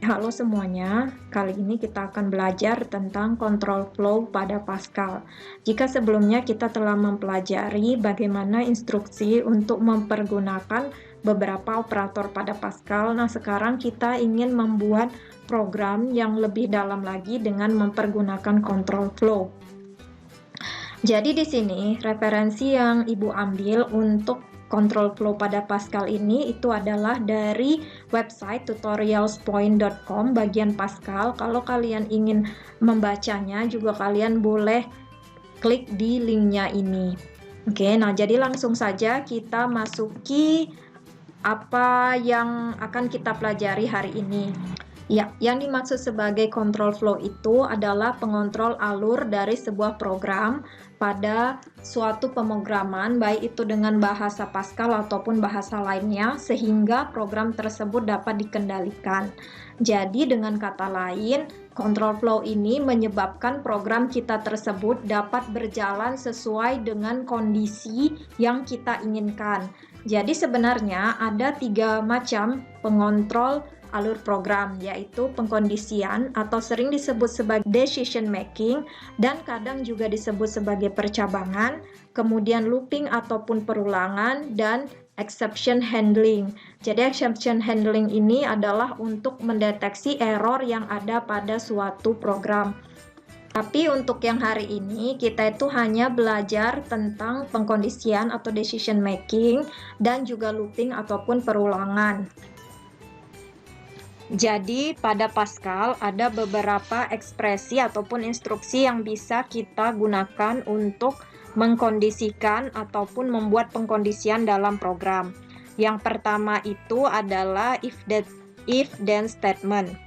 Halo semuanya, kali ini kita akan belajar tentang control flow pada Pascal. Jika sebelumnya kita telah mempelajari bagaimana instruksi untuk mempergunakan beberapa operator pada Pascal, nah sekarang kita ingin membuat program yang lebih dalam lagi dengan mempergunakan control flow. Jadi di sini referensi yang Ibu ambil untuk control flow pada Pascal ini itu adalah dari website tutorialspoint.com bagian Pascal. Kalau kalian ingin membacanya juga kalian boleh klik di linknya ini. Oke, nah jadi langsung saja kita masuki apa yang akan kita pelajari hari ini. Ya, yang dimaksud sebagai control flow itu adalah pengontrol alur dari sebuah program pada suatu pemrograman, baik itu dengan bahasa Pascal ataupun bahasa lainnya, sehingga program tersebut dapat dikendalikan. Jadi dengan kata lain, control flow ini menyebabkan program kita tersebut dapat berjalan sesuai dengan kondisi yang kita inginkan. Jadi sebenarnya ada 3 macam pengontrol alur program, yaitu pengkondisian atau sering disebut sebagai decision making dan kadang juga disebut sebagai percabangan, kemudian looping ataupun perulangan, dan exception handling. Jadi exception handling ini adalah untuk mendeteksi error yang ada pada suatu program. Tapi untuk yang hari ini kita itu hanya belajar tentang pengkondisian atau decision making dan juga looping ataupun perulangan. Jadi pada Pascal ada beberapa ekspresi ataupun instruksi yang bisa kita gunakan untuk mengkondisikan ataupun membuat pengkondisian dalam program. Yang pertama itu adalah if then statement.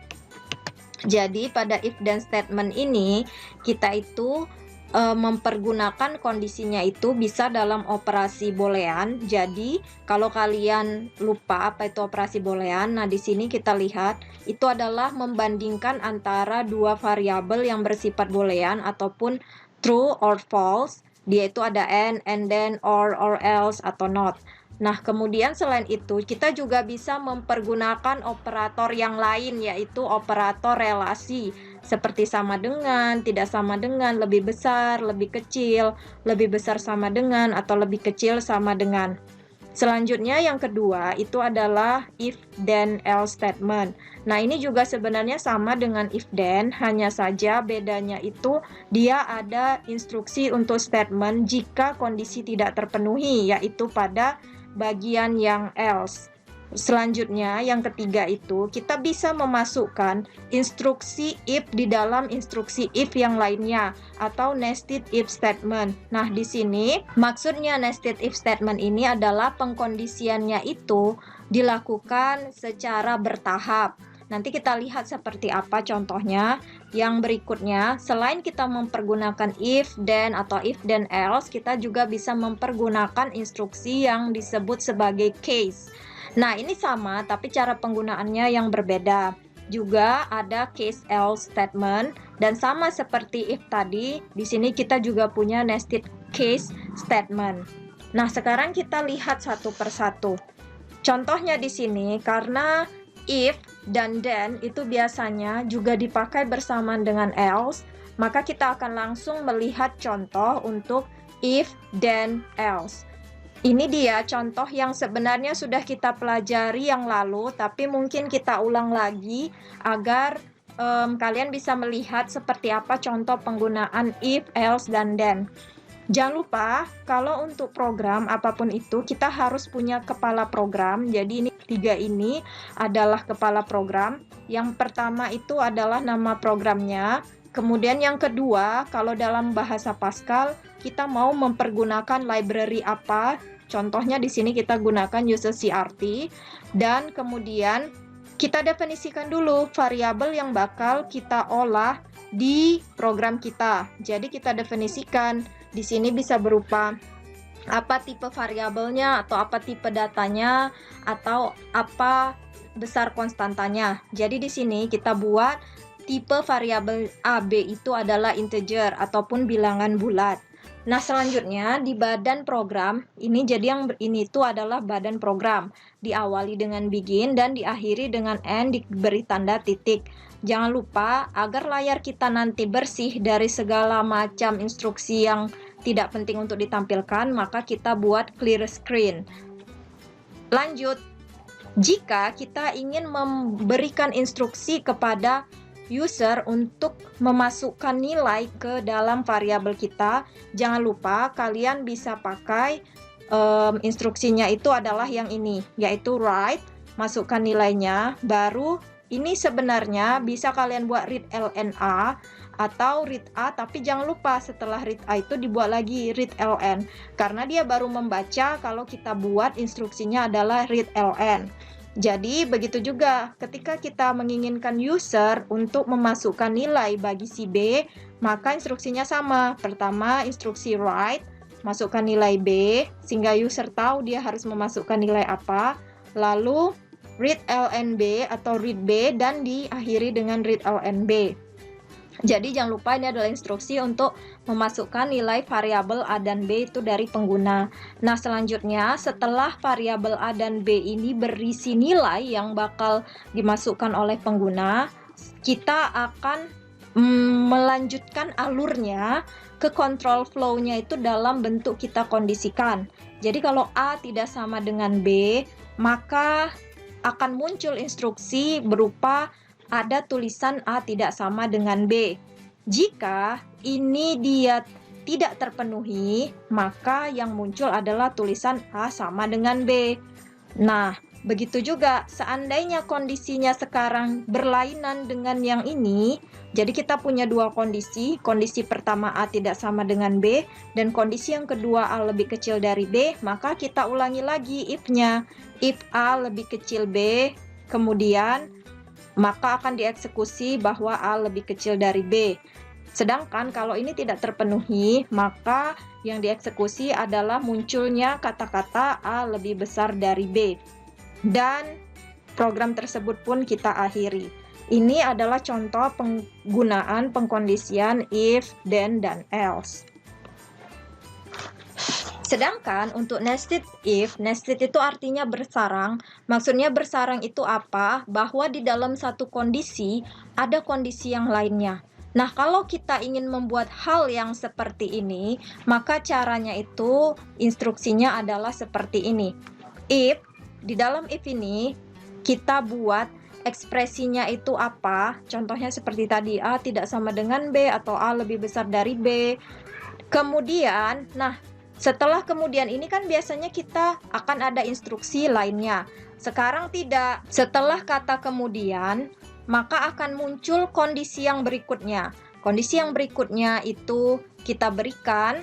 Jadi pada if then statement ini kita itu mempergunakan kondisinya itu bisa dalam operasi boolean. Jadi kalau kalian lupa apa itu operasi boolean, nah di sini kita lihat itu adalah membandingkan antara dua variabel yang bersifat boolean ataupun true or false. Dia itu ada and then, or else, atau not. Nah, kemudian selain itu, kita juga bisa mempergunakan operator yang lain, yaitu operator relasi, seperti sama dengan, tidak sama dengan, lebih besar, lebih kecil, lebih besar sama dengan, atau lebih kecil sama dengan. Selanjutnya yang kedua itu adalah if then else statement. Nah, ini juga sebenarnya sama dengan if then, hanya saja bedanya itu dia ada instruksi untuk statement jika kondisi tidak terpenuhi, yaitu pada bagian yang else. Selanjutnya, yang ketiga itu kita bisa memasukkan instruksi if di dalam instruksi if yang lainnya atau nested if statement. Nah, di sini maksudnya nested if statement ini adalah pengkondisiannya itu dilakukan secara bertahap. Nanti kita lihat seperti apa contohnya. Yang berikutnya, selain kita mempergunakan if, then, atau if, then, else, kita juga bisa mempergunakan instruksi yang disebut sebagai case. Nah, ini sama, tapi cara penggunaannya yang berbeda. Juga ada case else statement, dan sama seperti if tadi, di sini kita juga punya nested case statement. Nah, sekarang kita lihat satu persatu. Contohnya di sini, karena if dan then itu biasanya juga dipakai bersamaan dengan else, maka kita akan langsung melihat contoh untuk if, then, else. Ini dia contoh yang sebenarnya sudah kita pelajari yang lalu, tapi mungkin kita ulang lagi agar kalian bisa melihat seperti apa contoh penggunaan if, else, dan then. Jangan lupa, kalau untuk program apapun itu, kita harus punya kepala program. Jadi ini tiga ini adalah kepala program. Yang pertama itu adalah nama programnya. Kemudian yang kedua, kalau dalam bahasa Pascal, kita mau mempergunakan library apa. Contohnya di sini kita gunakan user CRT. Dan kemudian kita definisikan dulu variabel yang bakal kita olah di program kita. Jadi kita definisikan. Di sini bisa berupa apa tipe variabelnya atau apa tipe datanya atau apa besar konstantanya. Jadi di sini kita buat tipe variabel AB itu adalah integer ataupun bilangan bulat. Nah, selanjutnya di badan program, ini itu adalah badan program. Diawali dengan begin dan diakhiri dengan end, diberi tanda titik. Jangan lupa agar layar kita nanti bersih dari segala macam instruksi yang tidak penting untuk ditampilkan, maka kita buat clear screen. Lanjut, jika kita ingin memberikan instruksi kepada user untuk memasukkan nilai ke dalam variabel kita, jangan lupa kalian bisa pakai instruksinya itu adalah yang ini, yaitu write, masukkan nilainya, baru ini sebenarnya bisa kalian buat read lna atau read a, tapi jangan lupa setelah read a itu dibuat lagi read ln, karena dia baru membaca kalau kita buat instruksinya adalah read ln. Jadi begitu juga ketika kita menginginkan user untuk memasukkan nilai bagi si B, maka instruksinya sama. Pertama instruksi write, masukkan nilai B sehingga user tahu dia harus memasukkan nilai apa. Lalu read ln B atau read B dan diakhiri dengan read ln B. Jadi jangan lupa ini adalah instruksi untuk memasukkan nilai variabel A dan B itu dari pengguna. Nah, selanjutnya setelah variabel A dan B ini berisi nilai yang bakal dimasukkan oleh pengguna, kita akan melanjutkan alurnya ke control flow-nya itu dalam bentuk kita kondisikan. Jadi kalau A tidak sama dengan B, maka akan muncul instruksi berupa ada tulisan A tidak sama dengan B. Jika ini dia tidak terpenuhi, maka yang muncul adalah tulisan A sama dengan B. Nah, begitu juga seandainya kondisinya sekarang berlainan dengan yang ini, jadi kita punya dua kondisi. Kondisi pertama A tidak sama dengan B, dan kondisi yang kedua A lebih kecil dari B, maka kita ulangi lagi if-nya. If A lebih kecil B, kemudian maka akan dieksekusi bahwa A lebih kecil dari B. Sedangkan kalau ini tidak terpenuhi, maka yang dieksekusi adalah munculnya kata-kata A lebih besar dari B. Dan program tersebut pun kita akhiri. Ini adalah contoh penggunaan pengkondisian if, then, dan else. Sedangkan untuk nested if, nested itu artinya bersarang. Maksudnya bersarang itu apa? Bahwa di dalam satu kondisi ada kondisi yang lainnya. Nah, kalau kita ingin membuat hal yang seperti ini, maka caranya itu instruksinya adalah seperti ini. If, di dalam if ini kita buat ekspresinya itu apa? Contohnya seperti tadi, A tidak sama dengan B atau A lebih besar dari B. Kemudian, nah, setelah kemudian ini kan biasanya kita akan ada instruksi lainnya. Sekarang tidak. Setelah kata kemudian, maka akan muncul kondisi yang berikutnya. Kondisi yang berikutnya itu kita berikan,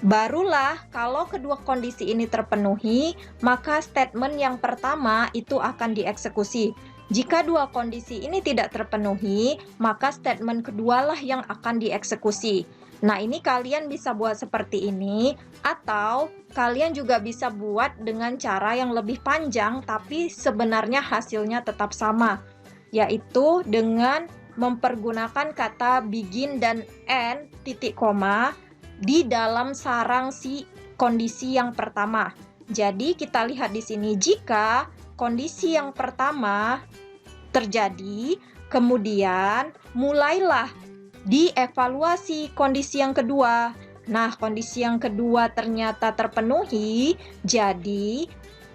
barulah kalau kedua kondisi ini terpenuhi, maka statement yang pertama itu akan dieksekusi. Jika dua kondisi ini tidak terpenuhi, maka statement kedualah yang akan dieksekusi. Nah, ini kalian bisa buat seperti ini, atau kalian juga bisa buat dengan cara yang lebih panjang, tapi sebenarnya hasilnya tetap sama, yaitu dengan mempergunakan kata begin dan end titik koma di dalam sarang si kondisi yang pertama. Jadi kita lihat di sini, jika kondisi yang pertama terjadi, kemudian mulailah dievaluasi kondisi yang kedua. Nah, kondisi yang kedua ternyata terpenuhi, jadi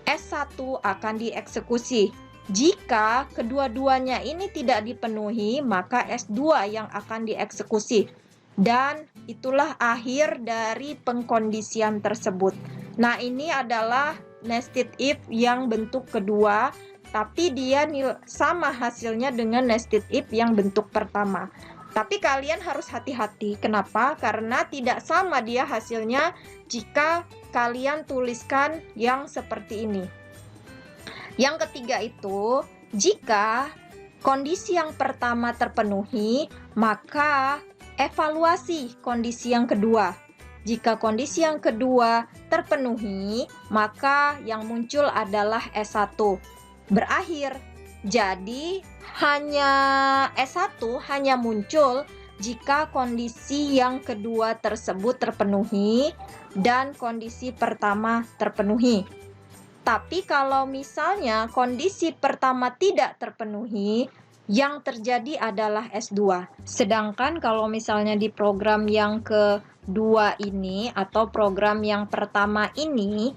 S1 akan dieksekusi. Jika kedua-duanya ini tidak dipenuhi, maka S2 yang akan dieksekusi. Dan itulah akhir dari pengkondisian tersebut. Nah, ini adalah nested if yang bentuk kedua, tapi dia sama hasilnya dengan nested if yang bentuk pertama. Tapi kalian harus hati-hati. Kenapa? Karena tidak sama dia hasilnya jika kalian tuliskan yang seperti ini. Yang ketiga itu, jika kondisi yang pertama terpenuhi, maka evaluasi kondisi yang kedua. Jika kondisi yang kedua terpenuhi, maka yang muncul adalah S1. Berakhir. Jadi hanya S1 hanya muncul jika kondisi yang kedua tersebut terpenuhi dan kondisi pertama terpenuhi. Tapi kalau misalnya kondisi pertama tidak terpenuhi, yang terjadi adalah S2. Sedangkan kalau misalnya di program yang kedua ini atau program yang pertama ini,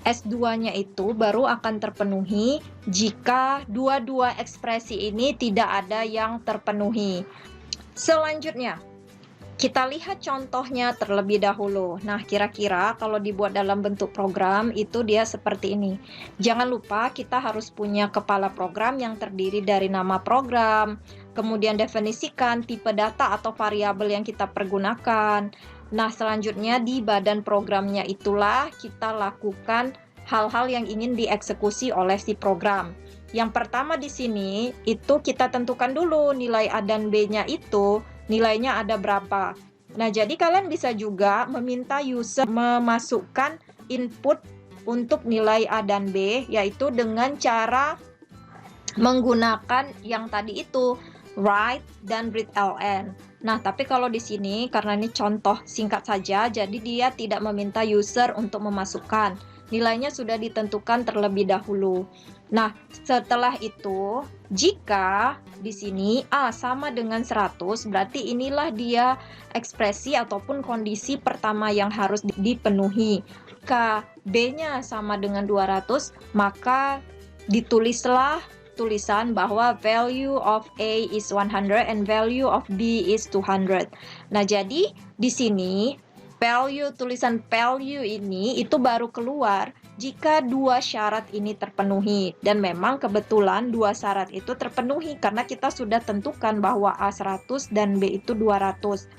S2-nya itu baru akan terpenuhi jika dua-dua ekspresi ini tidak ada yang terpenuhi. Selanjutnya, kita lihat contohnya terlebih dahulu. Nah, kira-kira kalau dibuat dalam bentuk program, itu dia seperti ini. Jangan lupa kita harus punya kepala program yang terdiri dari nama program, kemudian definisikan tipe data atau variabel yang kita pergunakan. Nah, selanjutnya di badan programnya itulah kita lakukan hal-hal yang ingin dieksekusi oleh si program. Yang pertama di sini, itu kita tentukan dulu nilai A dan B-nya itu, nilainya ada berapa. Nah, jadi kalian bisa juga meminta user memasukkan input untuk nilai A dan B, yaitu dengan cara menggunakan yang tadi itu, write dan readln. Nah, tapi kalau di sini, karena ini contoh singkat saja, jadi dia tidak meminta user untuk memasukkan. Nilainya sudah ditentukan terlebih dahulu. Nah, setelah itu, jika di sini A sama dengan 100, berarti inilah dia ekspresi ataupun kondisi pertama yang harus dipenuhi. Jika B-nya sama dengan 200, maka ditulislah tulisan bahwa value of A is 100 and value of B is 200. Nah, jadi di sini tulisan value ini itu baru keluar jika dua syarat ini terpenuhi. Dan memang kebetulan dua syarat itu terpenuhi karena kita sudah tentukan bahwa A 100 dan B itu 200.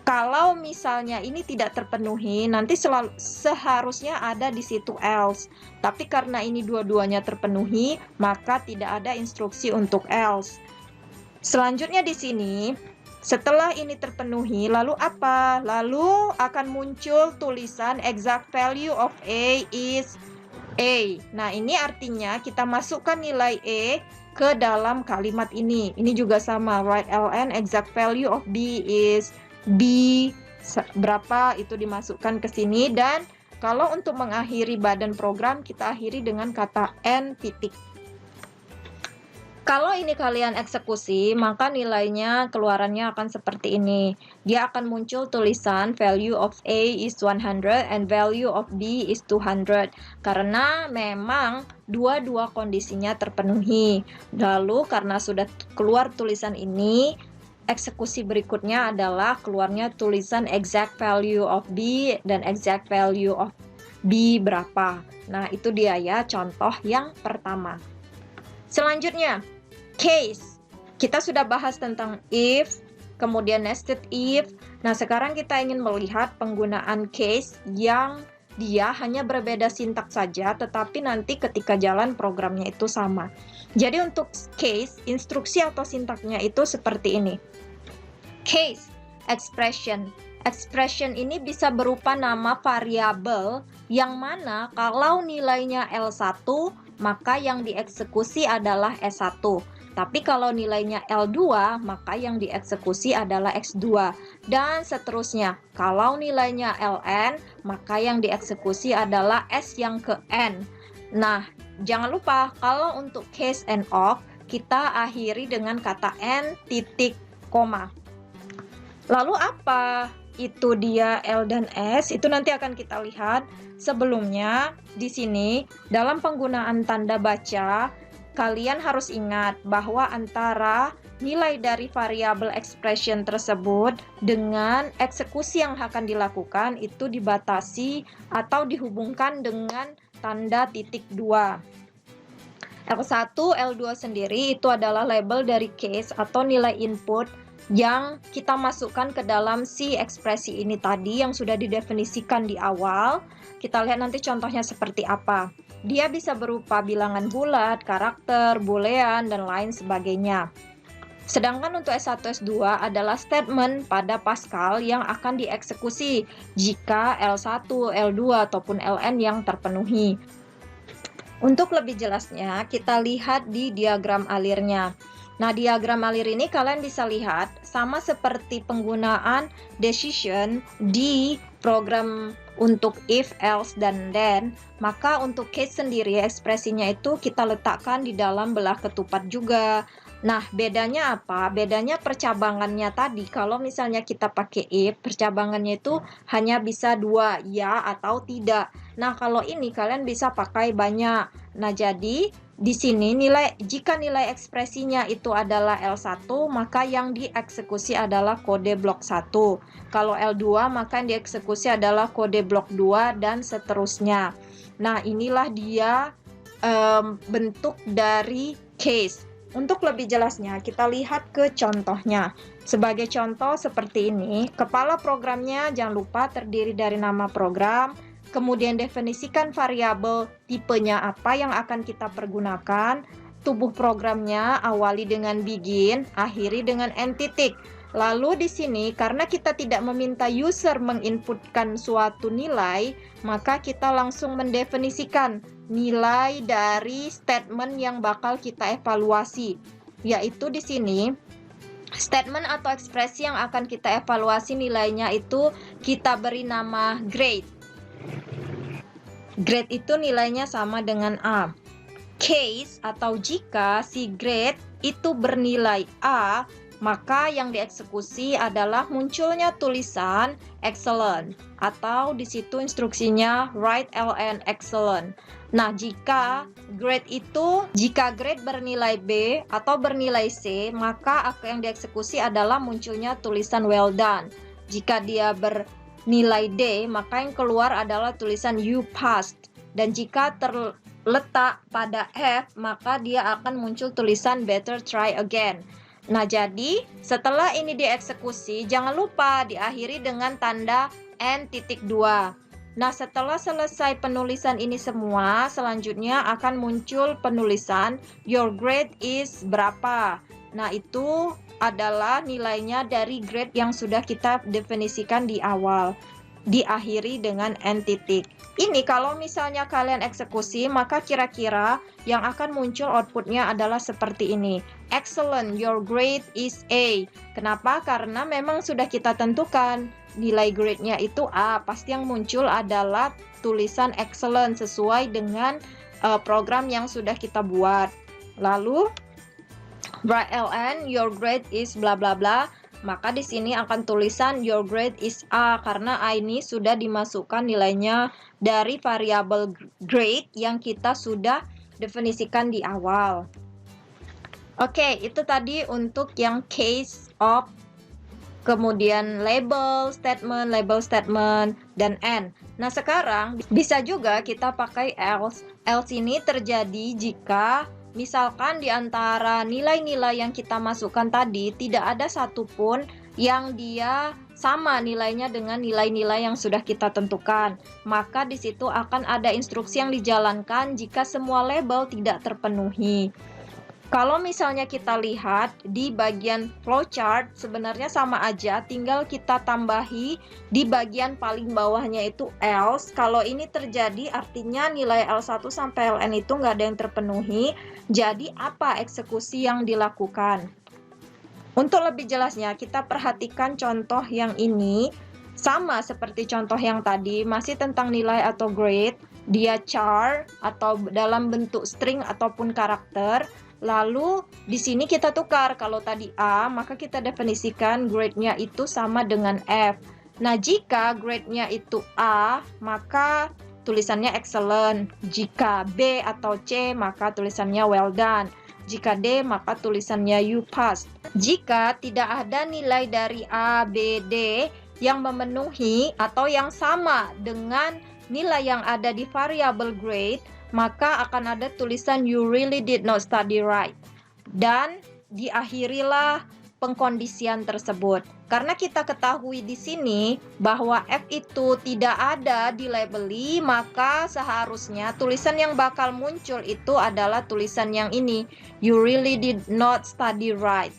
Kalau misalnya ini tidak terpenuhi, nanti seharusnya ada di situ else. Tapi karena ini dua-duanya terpenuhi, maka tidak ada instruksi untuk else. Selanjutnya di sini, setelah ini terpenuhi, lalu apa? Lalu akan muncul tulisan exact value of A is A. Nah, ini artinya kita masukkan nilai A ke dalam kalimat ini. Ini juga sama, write-ln exact value of B is B. Berapa itu dimasukkan ke sini. Dan kalau untuk mengakhiri badan program, kita akhiri dengan kata N titik. Kalau ini kalian eksekusi, maka nilainya keluarannya akan seperti ini. Dia akan muncul tulisan value of A is 100 and value of B is 200. Karena memang dua-dua kondisinya terpenuhi. Lalu karena sudah keluar tulisan ini, eksekusi berikutnya adalah keluarnya tulisan exact value of B dan exact value of B berapa. Nah, itu dia ya contoh yang pertama. Selanjutnya, case. Kita sudah bahas tentang if, kemudian nested if. Nah, sekarang kita ingin melihat penggunaan case yang dia hanya berbeda sintaks saja, tetapi nanti ketika jalan programnya itu sama. Jadi untuk case, instruksi atau sintaknya itu seperti ini. Case, expression. Expression ini bisa berupa nama variabel yang mana kalau nilainya L1, maka yang dieksekusi adalah S1. Tapi kalau nilainya L2, maka yang dieksekusi adalah X2. Dan seterusnya, kalau nilainya Ln, maka yang dieksekusi adalah S yang ke N. Nah, jangan lupa kalau untuk case and of, kita akhiri dengan kata N titik koma. Lalu apa itu dia L dan S? Itu nanti akan kita lihat. Sebelumnya, di sini, dalam penggunaan tanda baca, kalian harus ingat bahwa antara nilai dari variabel expression tersebut dengan eksekusi yang akan dilakukan itu dibatasi atau dihubungkan dengan tanda titik 2. L1, L2 sendiri itu adalah label dari case atau nilai input yang kita masukkan ke dalam si ekspresi ini tadi yang sudah didefinisikan di awal. Kita lihat nanti contohnya seperti apa. Dia bisa berupa bilangan bulat, karakter, boolean, dan lain sebagainya. Sedangkan untuk S1, S2 adalah statement pada Pascal yang akan dieksekusi jika L1, L2, ataupun Ln yang terpenuhi. Untuk lebih jelasnya, kita lihat di diagram alirnya. Nah, diagram alir ini kalian bisa lihat sama seperti penggunaan decision di program untuk if, else, dan then, maka untuk case sendiri ekspresinya itu kita letakkan di dalam belah ketupat juga. Nah, bedanya apa? Bedanya percabangannya tadi, kalau misalnya kita pakai if, percabangannya itu hanya bisa 2, ya atau tidak. Nah, kalau ini kalian bisa pakai banyak. Nah, jadi di sini jika nilai ekspresinya itu adalah L1, maka yang dieksekusi adalah kode blok 1. Kalau L2, maka yang dieksekusi adalah kode blok 2 dan seterusnya. Nah, inilah dia bentuk dari case. Untuk lebih jelasnya, kita lihat ke contohnya. Sebagai contoh seperti ini, kepala programnya jangan lupa terdiri dari nama program, kemudian definisikan variabel tipenya apa yang akan kita pergunakan, tubuh programnya awali dengan begin, akhiri dengan end titik. Lalu di sini karena kita tidak meminta user menginputkan suatu nilai, maka kita langsung mendefinisikan nilai dari statement yang bakal kita evaluasi. Yaitu di sini statement atau ekspresi yang akan kita evaluasi nilainya itu kita beri nama grade. Grade itu nilainya sama dengan A. Case atau jika si grade itu bernilai A, maka yang dieksekusi adalah munculnya tulisan excellent atau di situ instruksinya write ln excellent. Nah, jika grade bernilai B atau bernilai C, maka yang dieksekusi adalah munculnya tulisan well done. Jika dia bernilai D, maka yang keluar adalah tulisan you passed. Dan jika terletak pada F, maka dia akan muncul tulisan better try again. Nah, jadi setelah ini dieksekusi, jangan lupa diakhiri dengan tanda N.2. Nah, setelah selesai penulisan ini semua, selanjutnya akan muncul penulisan your grade is berapa. Nah, itu adalah nilainya dari grade yang sudah kita definisikan di awal. Diakhiri dengan N titik. Ini kalau misalnya kalian eksekusi, maka kira-kira yang akan muncul outputnya adalah seperti ini. Excellent, your grade is A. Kenapa? Karena memang sudah kita tentukan nilai grade-nya itu A. Pasti yang muncul adalah tulisan excellent sesuai dengan program yang sudah kita buat. Lalu, write ln, your grade is bla bla bla. Maka di sini akan tulisan your grade is A karena A ini sudah dimasukkan nilainya dari variabel grade yang kita sudah definisikan di awal. Oke, itu tadi untuk yang case of, kemudian label statement, dan end. Nah, sekarang bisa juga kita pakai else. Else ini terjadi jika misalkan di antara nilai-nilai yang kita masukkan tadi tidak ada satupun yang dia sama nilainya dengan nilai-nilai yang sudah kita tentukan. Maka di situ akan ada instruksi yang dijalankan jika semua label tidak terpenuhi. Kalau misalnya kita lihat di bagian flowchart sebenarnya sama aja, tinggal kita tambahi di bagian paling bawahnya itu else. Kalau ini terjadi artinya nilai L1 sampai Ln itu nggak ada yang terpenuhi. Jadi apa eksekusi yang dilakukan? Untuk lebih jelasnya kita perhatikan contoh yang ini. Sama seperti contoh yang tadi, masih tentang nilai atau grade. Dia char atau dalam bentuk string ataupun karakter. Lalu di sini kita tukar, kalau tadi A, maka kita definisikan grade-nya itu sama dengan F. Nah, jika grade-nya itu A, maka tulisannya excellent. Jika B atau C, maka tulisannya well done. Jika D, maka tulisannya you passed. Jika tidak ada nilai dari A, B, D yang memenuhi atau yang sama dengan nilai yang ada di variabel grade, maka akan ada tulisan you really did not study right. Dan diakhirilah pengkondisian tersebut. Karena kita ketahui di sini bahwa F itu tidak ada di labeli, maka seharusnya tulisan yang bakal muncul itu adalah tulisan yang ini, you really did not study right.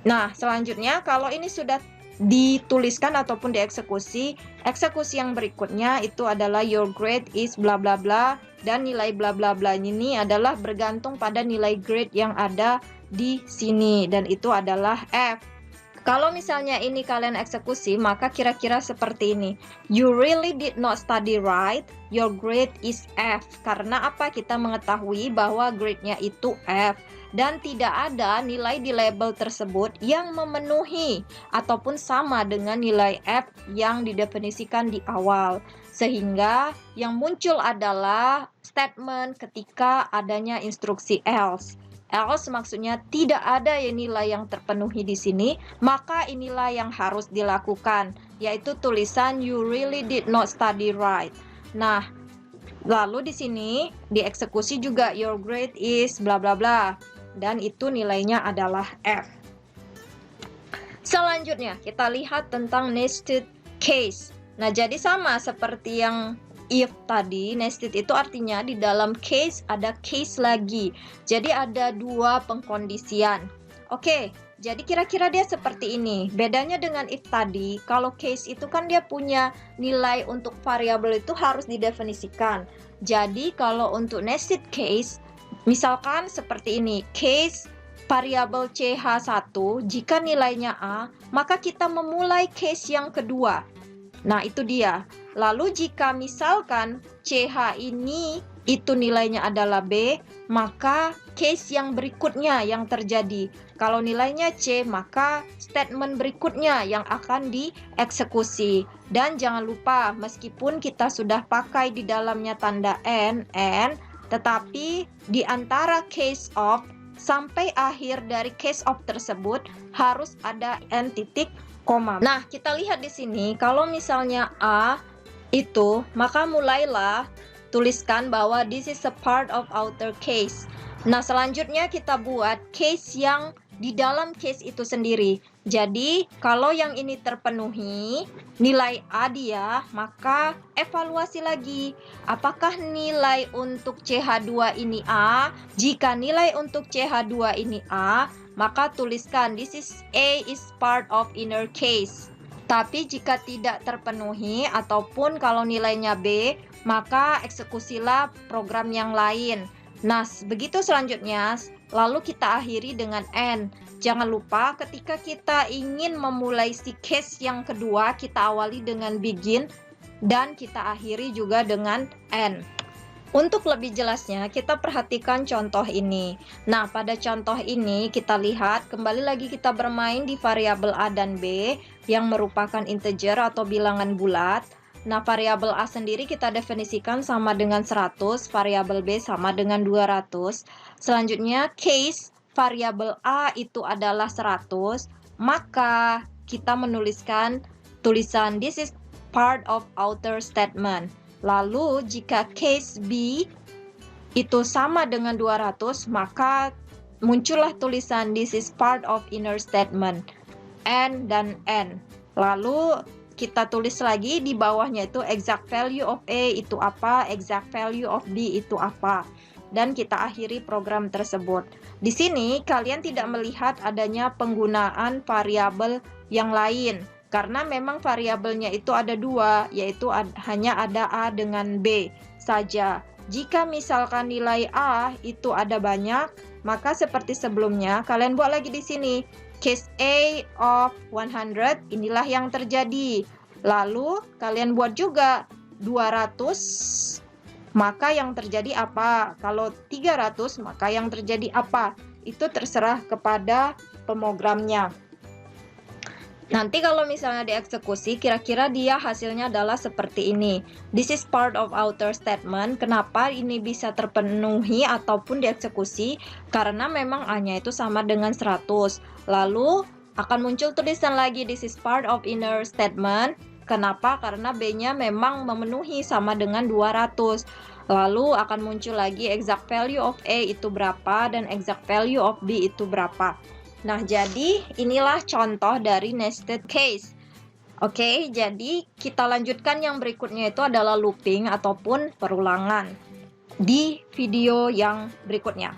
Nah, selanjutnya kalau ini sudah dituliskan ataupun dieksekusi, eksekusi yang berikutnya itu adalah your grade is bla bla bla, dan nilai bla bla bla ini adalah bergantung pada nilai grade yang ada di sini, dan itu adalah F. Kalau misalnya ini kalian eksekusi, maka kira-kira seperti ini. You really did not study right, your grade is F. Karena apa? Kita mengetahui bahwa grade-nya itu F. Dan tidak ada nilai di label tersebut yang memenuhi ataupun sama dengan nilai F yang didefinisikan di awal. Sehingga yang muncul adalah statement ketika adanya instruksi else. Else maksudnya tidak ada nilai yang terpenuhi di sini, maka inilah yang harus dilakukan, yaitu tulisan you really did not study right. Nah, lalu di sini dieksekusi juga your grade is bla bla bla, dan itu nilainya adalah F. Selanjutnya kita lihat tentang nested case. Nah, jadi sama seperti yang if tadi, nested itu artinya di dalam case ada case lagi. Jadi ada dua pengkondisian. Oke, jadi kira-kira dia seperti ini. Bedanya dengan if tadi, kalau case itu kan dia punya nilai untuk variabel itu harus didefinisikan. Jadi kalau untuk nested case, misalkan seperti ini, case variabel CH1, jika nilainya A, maka kita memulai case yang kedua. Nah, itu dia. Lalu jika misalkan CH ini itu nilainya adalah B, maka case yang berikutnya yang terjadi. Kalau nilainya C, maka statement berikutnya yang akan dieksekusi. Dan jangan lupa, meskipun kita sudah pakai di dalamnya tanda N, tetapi di antara case of sampai akhir dari case of tersebut harus ada N titik koma. Nah, kita lihat di sini, kalau misalnya A itu, maka mulailah tuliskan bahwa this is a part of outer case. Nah, selanjutnya kita buat case yang di dalam case itu sendiri. Jadi, kalau yang ini terpenuhi, nilai A dia, maka evaluasi lagi. Apakah nilai untuk CH2 ini A? Jika nilai untuk CH2 ini A, maka tuliskan this is A is part of inner case. Tapi jika tidak terpenuhi ataupun kalau nilainya B, maka eksekusilah program yang lain. Nah, begitu selanjutnya, lalu kita akhiri dengan N. Jangan lupa ketika kita ingin memulai si case yang kedua, kita awali dengan begin dan kita akhiri juga dengan N. Untuk lebih jelasnya, kita perhatikan contoh ini. Nah, pada contoh ini kita lihat, kembali lagi kita bermain di variabel A dan B yang merupakan integer atau bilangan bulat. Nah, variabel A sendiri kita definisikan sama dengan 100, variabel B sama dengan 200. Selanjutnya, case variabel A itu adalah 100, maka kita menuliskan tulisan this is part of outer statement. Lalu jika case B itu sama dengan 200, maka muncullah tulisan this is part of inner statement. N dan N. Lalu kita tulis lagi di bawahnya itu exact value of A itu apa, exact value of B itu apa. Dan kita akhiri program tersebut. Di sini kalian tidak melihat adanya penggunaan variabel yang lain. Karena memang variabelnya itu ada dua, yaitu hanya ada A dengan B saja. Jika misalkan nilai A itu ada banyak, maka seperti sebelumnya, kalian buat lagi di sini. Case A of 100, inilah yang terjadi. Lalu kalian buat juga 200, maka yang terjadi apa? Kalau 300, maka yang terjadi apa? Itu terserah kepada pemrogramnya. Nanti kalau misalnya dieksekusi, kira-kira dia hasilnya adalah seperti ini. This is part of outer statement. Kenapa ini bisa terpenuhi ataupun dieksekusi? Karena memang A-nya itu sama dengan 100. Lalu akan muncul tulisan lagi this is part of inner statement. Kenapa? Karena B-nya memang memenuhi sama dengan 200. Lalu akan muncul lagi exact value of A itu berapa dan exact value of B itu berapa. Nah, jadi inilah contoh dari nested case. Oke, jadi kita lanjutkan yang berikutnya itu adalah looping ataupun perulangan di video yang berikutnya.